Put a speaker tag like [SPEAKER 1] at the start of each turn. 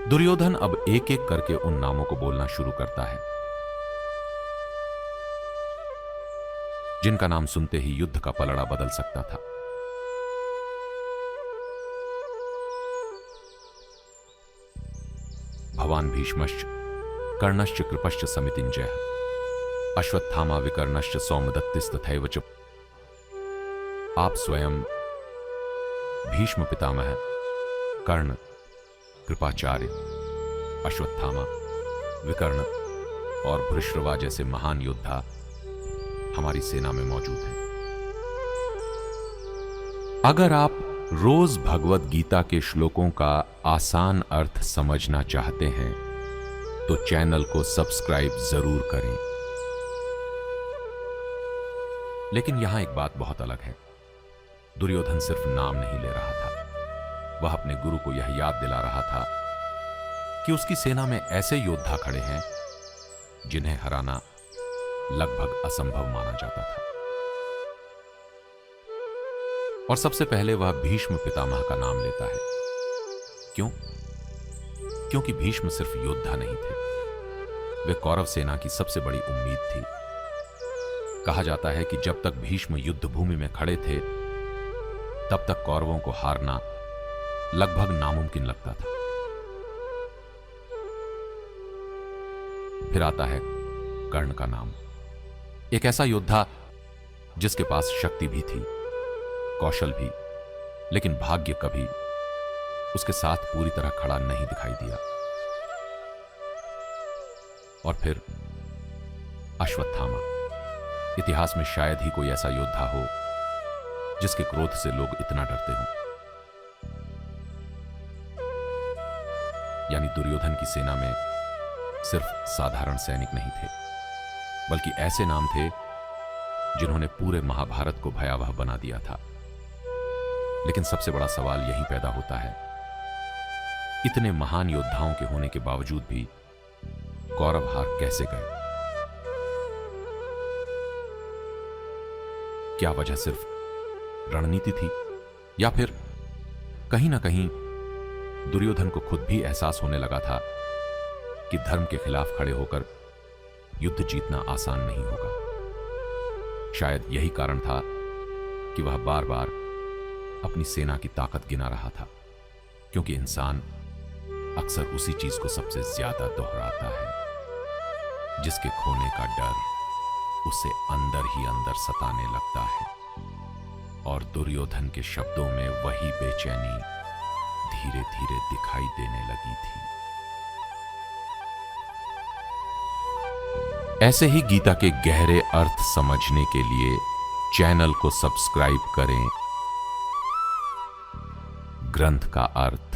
[SPEAKER 1] दुर्योधन अब एक एक करके उन नामों को बोलना शुरू करता है जिनका नाम सुनते ही युद्ध का पलड़ा बदल सकता था। भवान भीष्मश्च कर्णश्च कृपश्च समितिंजय अश्वत्थामा विकर्णश्च सौमदत्तिस्तथैव च। आप स्वयं भीष्म पितामह, कर्ण, कृपाचार्य, अश्वत्थामा, विकर्ण और भृशरवा जैसे महान योद्धा हमारी सेना में मौजूद हैं। अगर आप रोज भगवत गीता के श्लोकों का आसान अर्थ समझना चाहते हैं तो चैनल को सब्सक्राइब जरूर करें। लेकिन यहां एक बात बहुत अलग है। दुर्योधन सिर्फ नाम नहीं ले रहा था, वह अपने गुरु को यह याद दिला रहा था कि उसकी सेना में ऐसे योद्धा खड़े हैं जिन्हें हराना लगभग असंभव माना जाता था। और सबसे पहले वह भीष्म पितामह का नाम लेता है। क्यों? क्योंकि भीष्म सिर्फ योद्धा नहीं थे, वे कौरव सेना की सबसे बड़ी उम्मीद थी। कहा जाता है कि जब तक भीष्म युद्ध भूमि में खड़े थे तब तक कौरवों को हारना लगभग नामुमकिन लगता था। फिर आता है कर्ण का नाम, एक ऐसा योद्धा जिसके पास शक्ति भी थी, कौशल भी, लेकिन भाग्य कभी उसके साथ पूरी तरह खड़ा नहीं दिखाई दिया। और फिर अश्वत्थामा। इतिहास में शायद ही कोई ऐसा योद्धा हो जिसके क्रोध से लोग इतना डरते हों। यानी दुर्योधन की सेना में सिर्फ साधारण सैनिक नहीं थे, बल्कि ऐसे नाम थे जिन्होंने पूरे महाभारत को भयावह बना दिया था। लेकिन सबसे बड़ा सवाल यहीं पैदा होता है, इतने महान योद्धाओं के होने के बावजूद भी कौरव हार कैसे गए? क्या वजह सिर्फ रणनीति थी, या फिर कहीं ना कहीं दुर्योधन को खुद भी एहसास होने लगा था कि धर्म के खिलाफ खड़े होकर युद्ध जीतना आसान नहीं होगा। शायद यही कारण था कि वह बार बार अपनी सेना की ताकत गिना रहा था, क्योंकि इंसान अक्सर उसी चीज को सबसे ज्यादा दोहराता है जिसके खोने का डर उसे अंदर ही अंदर सताने लगता है। और दुर्योधन के शब्दों में वही बेचैनी धीरे धीरे दिखाई देने लगी थी। ऐसे ही गीता के गहरे अर्थ समझने के लिए चैनल को सब्सक्राइब करें। ग्रंथ का अर्थ